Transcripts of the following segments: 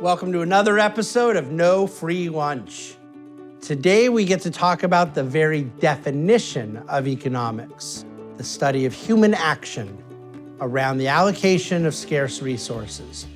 Welcome to another episode of No Free Lunch. Today we get to talk about the very definition of economics, the study of human action around the allocation of scarce resources.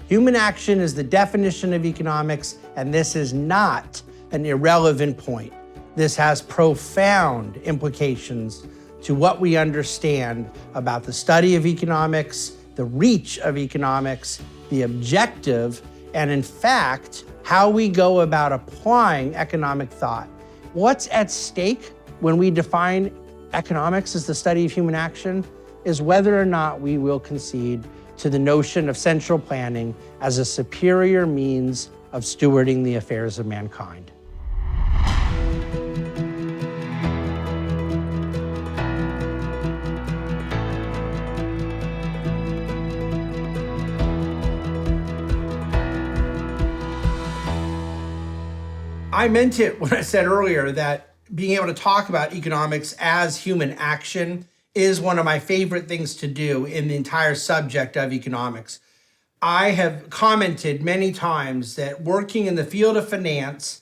Human action is the definition of economics, and this is not an irrelevant point. This has profound implications to what we understand about the study of economics, the reach of economics, the objective, and in fact, how we go about applying economic thought. What's at stake when we define economics as the study of human action is whether or not we will concede to the notion of central planning as a superior means of stewarding the affairs of mankind. I meant it when I said earlier that being able to talk about economics as human action is one of my favorite things to do in the entire subject of economics. I have commented many times that working in the field of finance,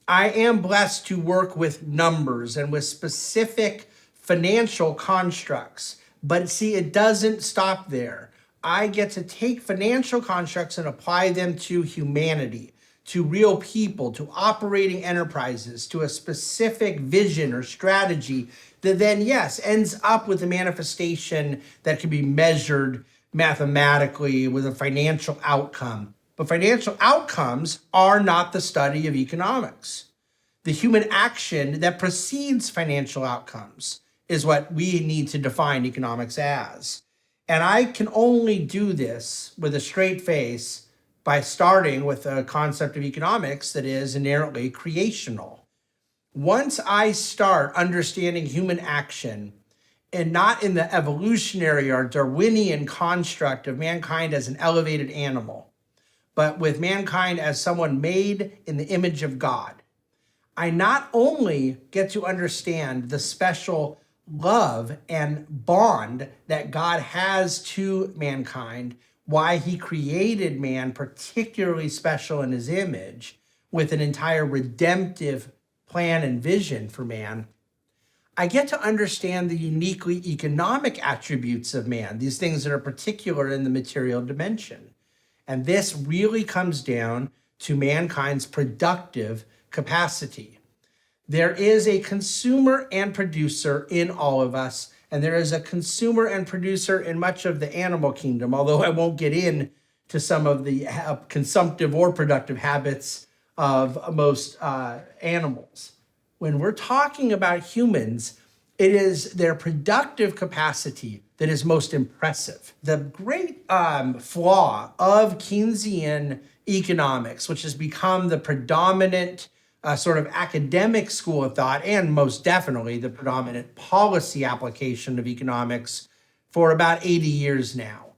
I am blessed to work with numbers and with specific financial constructs. But see, it doesn't stop there. I get to take financial constructs and apply them to humanity, to real people, to operating enterprises, to a specific vision or strategy that then, yes, ends up with a manifestation that can be measured mathematically with a financial outcome. But financial outcomes are not the study of economics. The human action that precedes financial outcomes is what we need to define economics as. And I can only do this with a straight face by starting with a concept of economics that is inherently creational. Once I start understanding human action, and not in the evolutionary or Darwinian construct of mankind as an elevated animal, but with mankind as someone made in the image of God, I not only get to understand the special love and bond that God has to mankind, why he created man particularly special in his image with an entire redemptive plan and vision for man, I get to understand the uniquely economic attributes of man, these things that are particular in the material dimension. And this really comes down to mankind's productive capacity. There is a consumer and producer in all of us, and there is a consumer and producer in much of the animal kingdom, although I won't get into some of the consumptive or productive habits of most animals. When we're talking about humans, it is their productive capacity that is most impressive. The great flaw of Keynesian economics, which has become the predominant sort of academic school of thought, and most definitely the predominant policy application of economics for about 80 years now,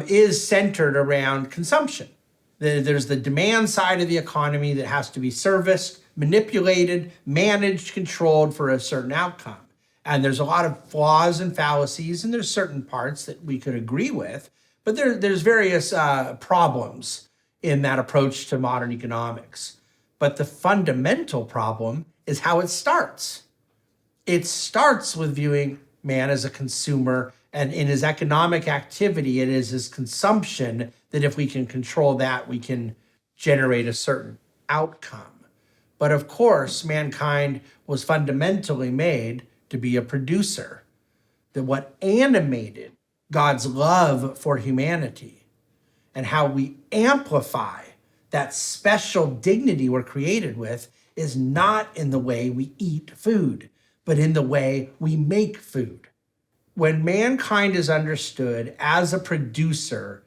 is centered around consumption. There's the demand side of the economy that has to be serviced, manipulated, managed, controlled for a certain outcome. And there's a lot of flaws and fallacies, and there's certain parts that we could agree with, but there's various problems in that approach to modern economics. But the fundamental problem is how it starts. It starts with viewing man as a consumer, and in his economic activity, it is his consumption that if we can control that, we can generate a certain outcome. But of course, mankind was fundamentally made to be a producer. That what animated God's love for humanity and how we amplify that special dignity we're created with is not in the way we eat food, but in the way we make food. When mankind is understood as a producer,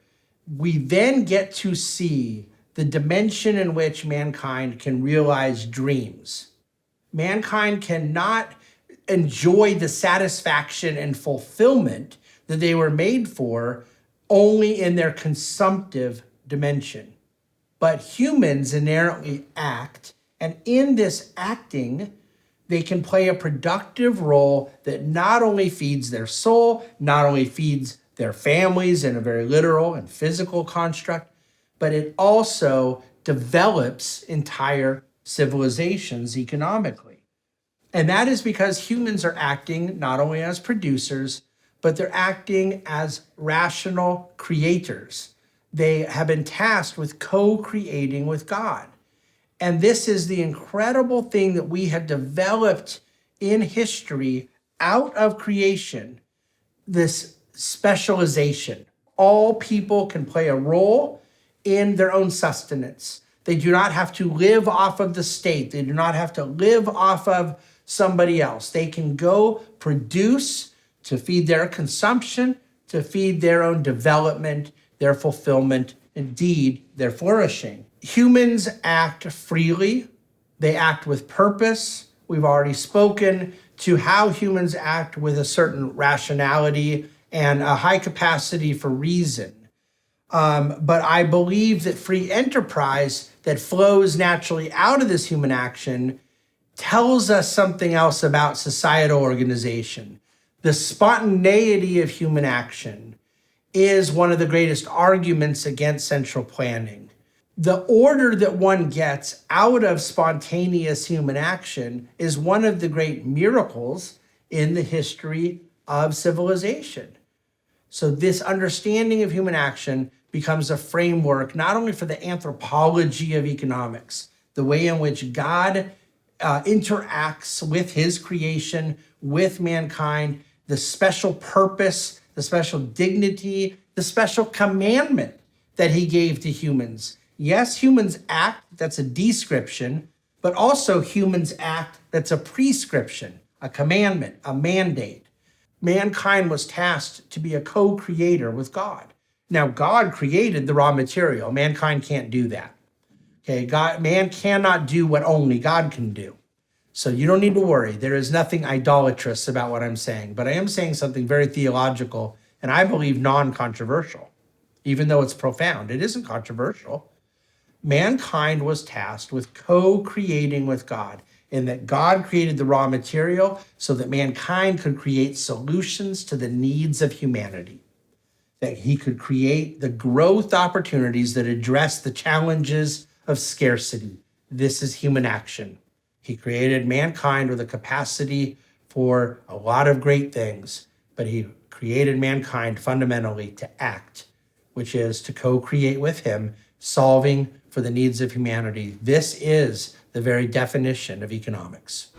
we then get to see the dimension in which mankind can realize dreams. Mankind cannot enjoy the satisfaction and fulfillment that they were made for only in their consumptive dimension. But humans inherently act, and in this acting, they can play a productive role that not only feeds their soul, not only feeds their families in a very literal and physical construct, but it also develops entire civilizations economically. And that is because humans are acting not only as producers, but they're acting as rational creators. They have been tasked with co-creating with God. And this is the incredible thing that we have developed in history out of creation, this specialization. All people can play a role in their own sustenance. They do not have to live off of the state. They do not have to live off of somebody else. They can go produce to feed their consumption, to feed their own development, their fulfillment, indeed, their flourishing. Humans act freely. They act with purpose. We've already spoken to how humans act with a certain rationality and a high capacity for reason. But I believe that free enterprise that flows naturally out of this human action tells us something else about societal organization. The spontaneity of human action is one of the greatest arguments against central planning. The order that one gets out of spontaneous human action is one of the great miracles in the history of civilization. So this understanding of human action becomes a framework not only for the anthropology of economics, the way in which God interacts with his creation, with mankind, the special purpose, the special dignity, the special commandment that he gave to humans. Yes, humans act, that's a description, but also humans act, that's a prescription, a commandment, a mandate. Mankind was tasked to be a co-creator with God. Now, God created the raw material. Mankind can't do that. Okay, man cannot do what only God can do. So you don't need to worry. There is nothing idolatrous about what I'm saying, but I am saying something very theological and I believe non-controversial, even though it's profound. It isn't controversial. Mankind was tasked with co-creating with God, in that God created the raw material so that mankind could create solutions to the needs of humanity, that he could create the growth opportunities that address the challenges of scarcity. This is human action. He created mankind with a capacity for a lot of great things, but he created mankind fundamentally to act, which is to co-create with him, solving for the needs of humanity. This is the very definition of economics.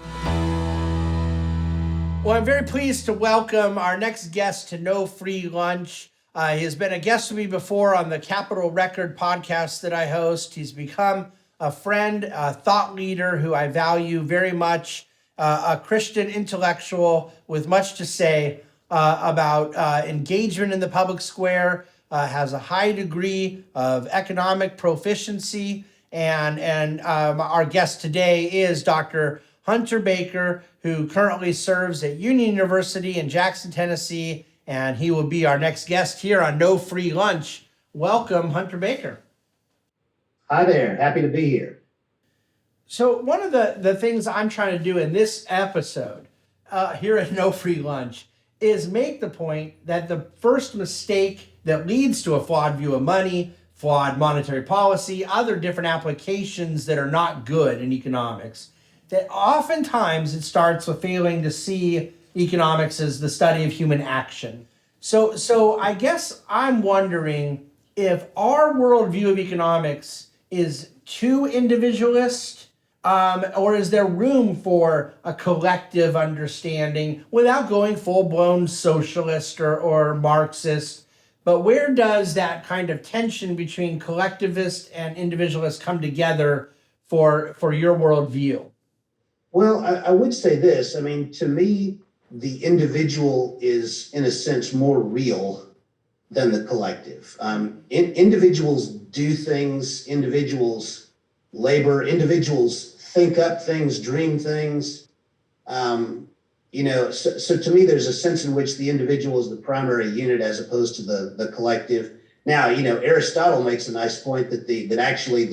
Well, I'm very pleased to welcome our next guest to No Free Lunch. He has been a guest with me before on the Capitol Record podcast that I host. He's become a friend, a thought leader who I value very much, a Christian intellectual with much to say about engagement in the public square, has a high degree of economic proficiency, and our guest today is Dr. Hunter Baker, who currently serves at Union University in Jackson, Tennessee, and he will be our next guest here on No Free Lunch. Welcome, Hunter Baker. Hi there, happy to be here. So one of the things I'm trying to do in this episode here at No Free Lunch is make the point that the first mistake that leads to a flawed view of money, flawed monetary policy, other different applications that are not good in economics, that oftentimes it starts with failing to see economics as the study of human action. So I guess I'm wondering if our worldview of economics is too individualist, or is there room for a collective understanding without going full-blown socialist or Marxist? But where does that kind of tension between collectivist and individualist come together for your worldview? Well, I would say this. I mean, to me, the individual is, in a sense, more real than the collective. Individuals do things, individuals labor, individuals think up things, dream things. So to me, there's a sense in which the individual is the primary unit as opposed to the collective. Now, Aristotle makes a nice point that actually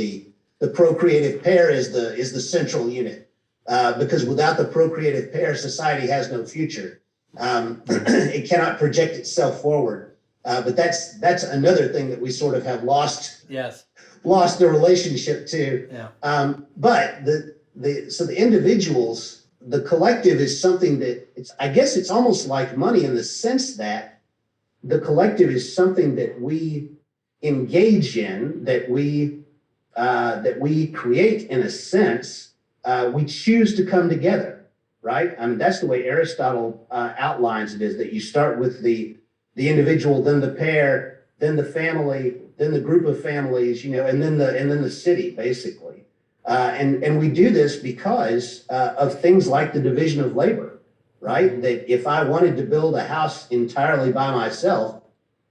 the procreative pair is the central unit, because without the procreative pair, society has no future. It cannot project itself forward. But that's another thing that we sort of have lost. Yes. lost their relationship to. Yeah. But the individuals, the collective is something that I guess it's almost like money in the sense that the collective is something that we engage in, that we create in a sense. We choose to come together, right? I mean, that's the way Aristotle outlines it, is that you start with the individual, then the pair, then the family, then the group of families, and then the city, basically. And we do this because of things like the division of labor, right? That if I wanted to build a house entirely by myself,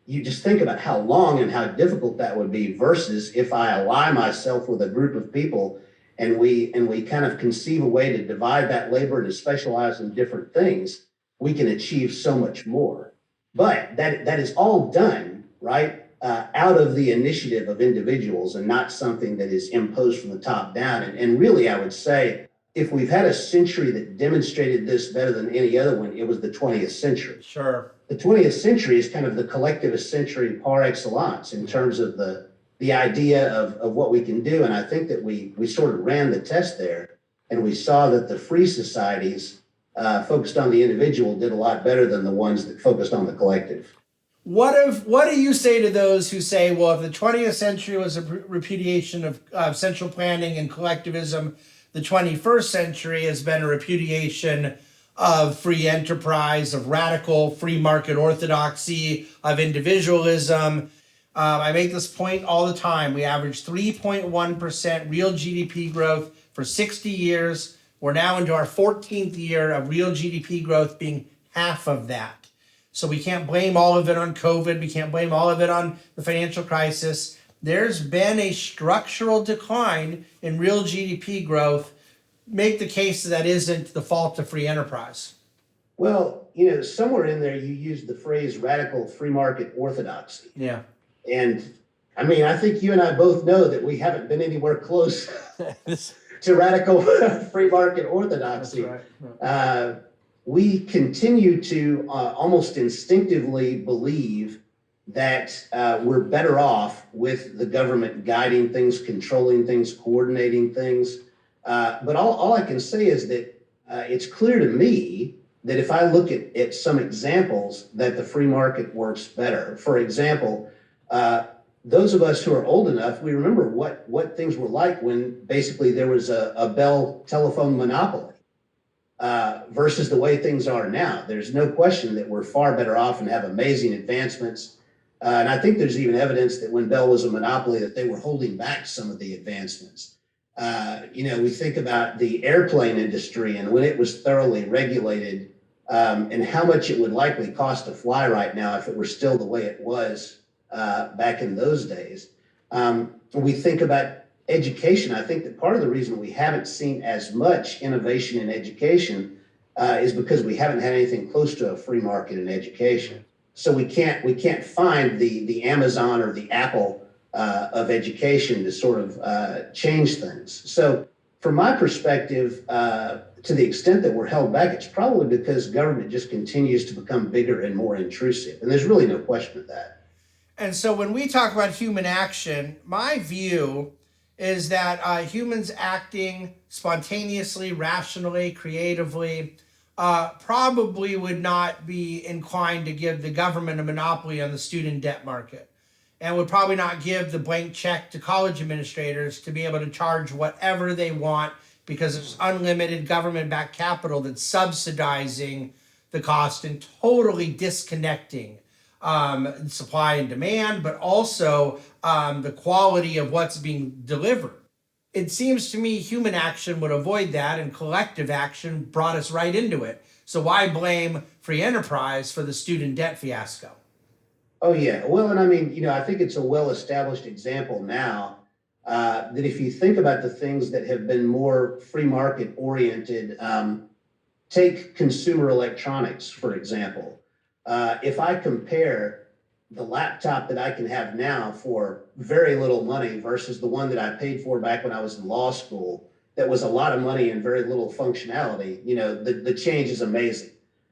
you just think about how long and how difficult that would be versus if I ally myself with a group of people and we kind of conceive a way to divide that labor and to specialize in different things, we can achieve so much more. But that is all done, right, out of the initiative of individuals and not something that is imposed from the top down. And really, I would say, if we've had a century that demonstrated this better than any other one, it was the 20th century. Sure. The 20th century is kind of the collectivist century par excellence in terms of the idea of what we can do. And I think that we sort of ran the test there, and we saw that the free societies focused on the individual did a lot better than the ones that focused on the collective. What do you say to those who say, well, if the 20th century was a repudiation of central planning and collectivism, the 21st century has been a repudiation of free enterprise, of radical free market orthodoxy, of individualism? I make this point all the time. We averaged 3.1% real GDP growth for 60 years. We're now into our 14th year of real GDP growth being half of that. So we can't blame all of it on COVID. We can't blame all of it on the financial crisis. There's been a structural decline in real GDP growth. Make the case that isn't the fault of free enterprise. Well, somewhere in there you used the phrase radical free market orthodoxy. Yeah. And I mean, I think you and I both know that we haven't been anywhere close to radical free market orthodoxy. That's right. We continue to almost instinctively believe that we're better off with the government guiding things, controlling things, coordinating things. But all I can say is that it's clear to me that if I look at some examples that the free market works better. For example, those of us who are old enough, we remember what things were like when basically there was a Bell telephone monopoly versus the way things are now. There's no question that we're far better off and have amazing advancements. And I think there's even evidence that when Bell was a monopoly that they were holding back some of the advancements. We think about the airplane industry and when it was thoroughly regulated and how much it would likely cost to fly right now if it were still the way it was back in those days. We think about education. I think that part of the reason we haven't seen as much innovation in education is because we haven't had anything close to a free market in education. So we can't find the Amazon or the Apple of education to sort of change things. So from my perspective, to the extent that we're held back, it's probably because government just continues to become bigger and more intrusive. And there's really no question of that. And so when we talk about human action, my view is that humans acting spontaneously, rationally, creatively, probably would not be inclined to give the government a monopoly on the student debt market, and would probably not give the blank check to college administrators to be able to charge whatever they want because there's unlimited government-backed capital that's subsidizing the cost and totally disconnecting supply and demand, but also the quality of what's being delivered. It seems to me human action would avoid that, and collective action brought us right into it. So why blame free enterprise for the student debt fiasco? Oh, yeah. Well, and I mean, I think it's a well-established example now that if you think about the things that have been more free market oriented, take consumer electronics, for example. If I compare the laptop that I can have now for very little money versus the one that I paid for back when I was in law school, that was a lot of money and very little functionality, the change is amazing.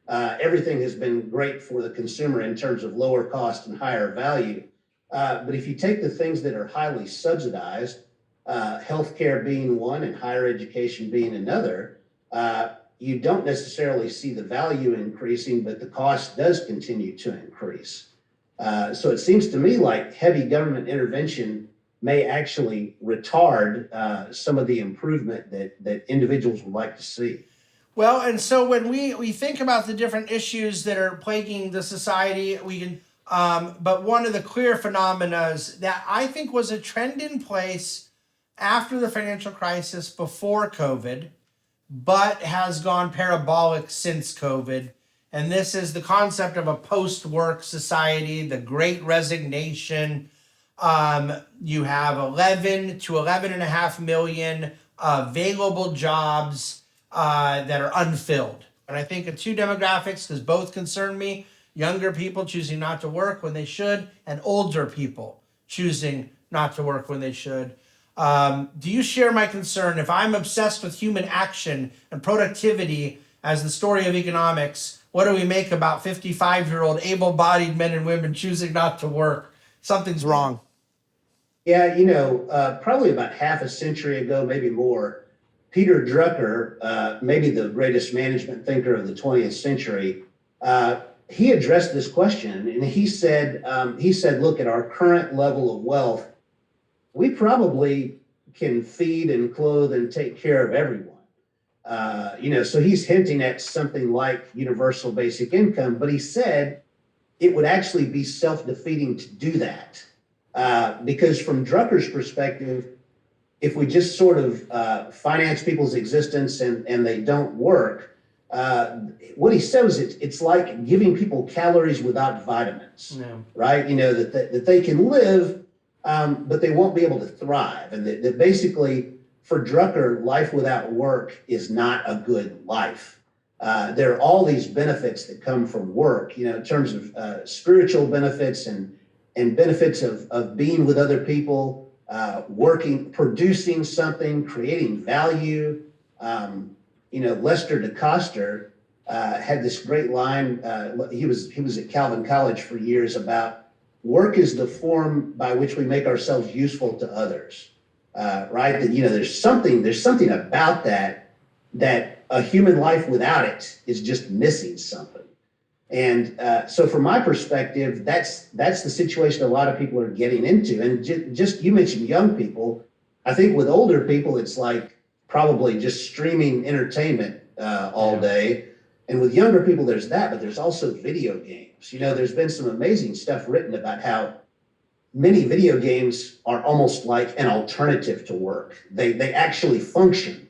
Everything has been great for the consumer in terms of lower cost and higher value. But if you take the things that are highly subsidized, healthcare being one and higher education being another, you don't necessarily see the value increasing, but the cost does continue to increase. So it seems to me like heavy government intervention may actually retard some of the improvement that individuals would like to see. Well, and so when we think about the different issues that are plaguing the society, we can, but one of the clear phenomena that I think was a trend in place after the financial crisis, before COVID, but has gone parabolic since COVID. And this is the concept of a post-work society, the Great Resignation. You have 11 to 11.5 million available jobs that are unfilled. And I think of two demographics, because both concern me: younger people choosing not to work when they should, and older people choosing not to work when they should. Do you share my concern? If I'm obsessed with human action and productivity as the story of economics, what do we make about 55-year-old able-bodied men and women choosing not to work? Something's wrong. Yeah, probably about half a century ago, maybe more, Peter Drucker, maybe the greatest management thinker of the 20th century, he addressed this question, and he said, look, at our current level of wealth, we probably can feed and clothe and take care of everyone. So he's hinting at something like universal basic income, but he said it would actually be self-defeating to do that. Because from Drucker's perspective, if we just sort of finance people's existence and they don't work, what he says is it's like giving people calories without vitamins, right? That they can live, but they won't be able to thrive. And that basically, for Drucker, life without work is not a good life. There are all these benefits that come from work, in terms of spiritual benefits and benefits of being with other people, working, producing something, creating value. Lester DeCoster had this great line. He was at Calvin College for years about work is the form by which we make ourselves useful to others. Right? That there's something about that a human life without it is just missing something. And so from my perspective, that's the situation a lot of people are getting into. And just you mentioned young people. I think with older people, it's like probably just streaming entertainment all day. And with younger people, there's that, but there's also video games. There's been some amazing stuff written about how many video games are almost like an alternative to work. They actually function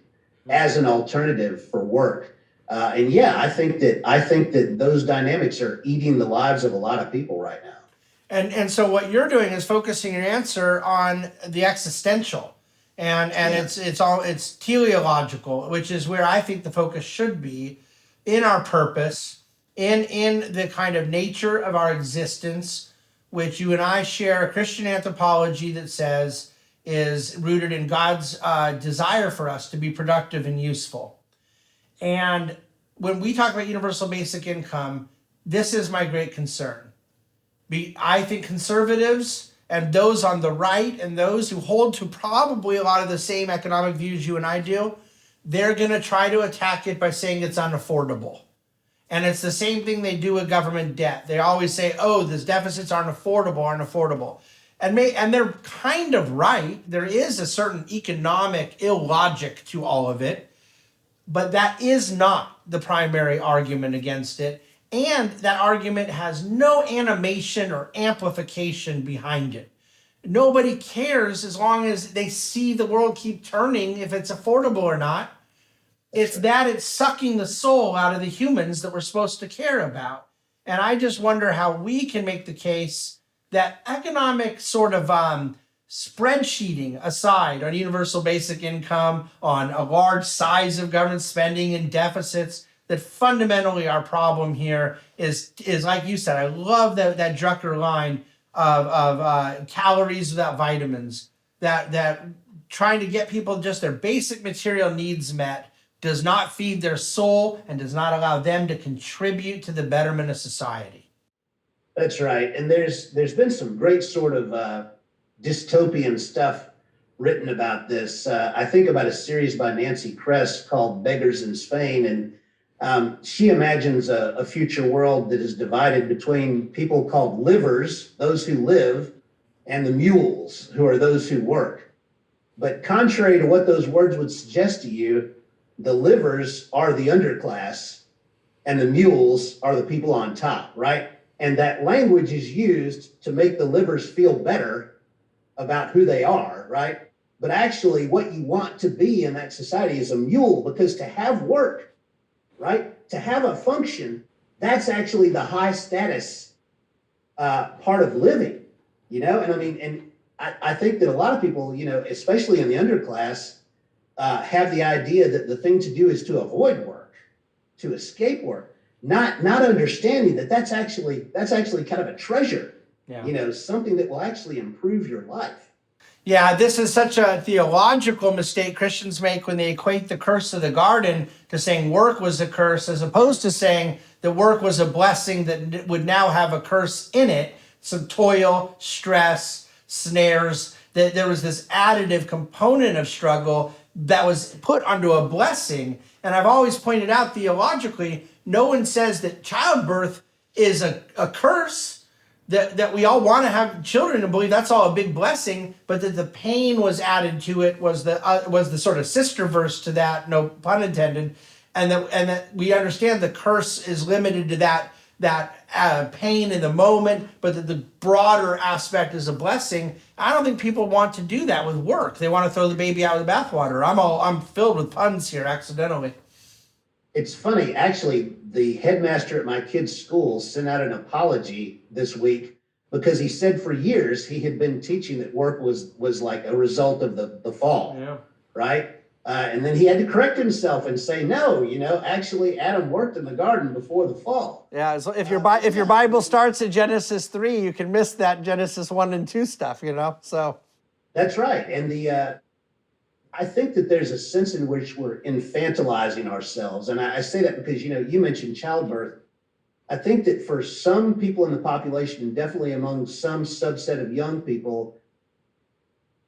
as an alternative for work. I think that those dynamics are eating the lives of a lot of people right now. And so what you're doing is focusing your answer on the existential, and it's teleological, which is where I think the focus should be, in our purpose, in the kind of nature of our existence, which you and I share a Christian anthropology that says is rooted in God's desire for us to be productive and useful. And when we talk about universal basic income, this is my great concern. I think conservatives and those on the right and those who hold to probably a lot of the same economic views you and I do, they're going to try to attack it by saying it's unaffordable. And it's the same thing they do with government debt. They always say, oh, these deficits aren't affordable. And they're kind of right. There is a certain economic illogic to all of it. But that is not the primary argument against it. And that argument has no animation or amplification behind it. Nobody cares as long as they see the world keep turning if it's affordable or not. It's that it's sucking the soul out of the humans that we're supposed to care about. And I just wonder how we can make the case that economic sort of spreadsheeting aside on universal basic income, on a large size of government spending and deficits, that fundamentally our problem here is like you said, I love that Drucker line of calories without vitamins, that trying to get people just their basic material needs met does not feed their soul and does not allow them to contribute to the betterment of society. That's right. And there's been some great sort of dystopian stuff written about this. I think about a series by Nancy Kress called Beggars in Spain, and she imagines a future world that is divided between people called livers, those who live, and the mules, who are those who work. But contrary to what those words would suggest to you, the livers are the underclass and the mules are the people on top, right? And that language is used to make the livers feel better about who they are, right? But actually, what you want to be in that society is a mule, because to have work, right, to have a function, that's actually the high status part of living, And I mean, and I think that a lot of people, especially in the underclass, have the idea that the thing to do is to avoid work, to escape work, not understanding that that's actually kind of a treasure, something that will actually improve your life. Yeah, this is such a theological mistake Christians make when they equate the curse of the garden to saying work was a curse, as opposed to saying that work was a blessing that would now have a curse in it, some toil, stress, snares, that there was this additive component of struggle that was put onto a blessing. And I've always pointed out theologically, no one says that childbirth is a curse, that we all want to have children and believe that's all a big blessing, but that the pain was added to it was the sort of sister verse to that, no pun intended, and that we understand the curse is limited to that pain in the moment, but that the broader aspect is a blessing. I don't think people want to do that with work. They want to throw the baby out of the bathwater. I'm filled with puns here accidentally. It's funny, actually, the headmaster at my kid's school sent out an apology this week because he said for years he had been teaching that work was like a result of the fall, right? And then he had to correct himself and say, no, actually Adam worked in the garden before the fall. Yeah, so if your Bible starts at Genesis 3, you can miss that Genesis 1 and 2 stuff, so. That's right. And I think that there's a sense in which we're infantilizing ourselves. And I say that because, you mentioned childbirth. I think that for some people in the population, and definitely among some subset of young people,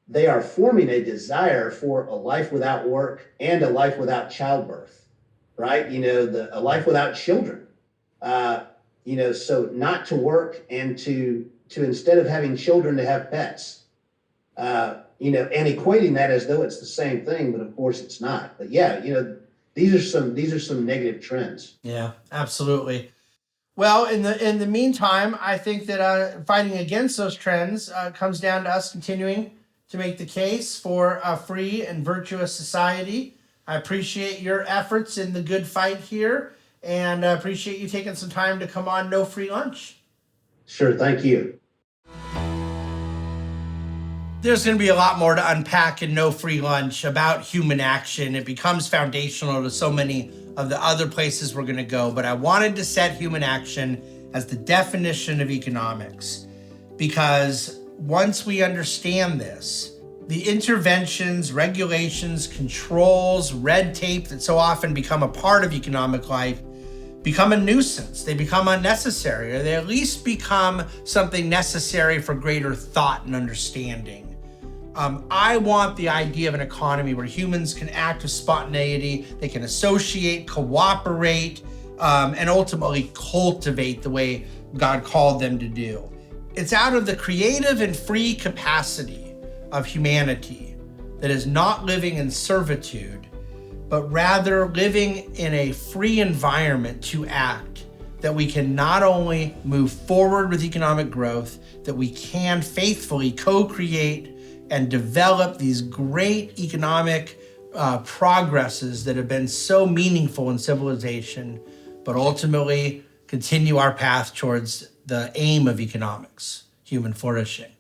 they are forming a desire for a life without work and a life without childbirth, right? A life without children. So not to work and to instead of having children, to have pets. And equating that as though it's the same thing, but of course it's not. But yeah, these are some negative trends. Yeah, absolutely. Well, in the meantime, I think that fighting against those trends comes down to us continuing to make the case for a free and virtuous society. I appreciate your efforts in the good fight here, and I appreciate you taking some time to come on No Free Lunch. Sure, thank you. There's going to be a lot more to unpack in No Free Lunch about human action. It becomes foundational to so many of the other places we're going to go, but I wanted to set human action as the definition of economics, because once we understand this, the interventions, regulations, controls, red tape that so often become a part of economic life become a nuisance. They become unnecessary, or they at least become something necessary for greater thought and understanding. I want the idea of an economy where humans can act with spontaneity, they can associate, cooperate, and ultimately cultivate the way God called them to do. It's out of the creative and free capacity of humanity that is not living in servitude, but rather living in a free environment to act, that we can not only move forward with economic growth, that we can faithfully co-create and develop these great economic progresses that have been so meaningful in civilization, but ultimately continue our path towards the aim of economics, human flourishing.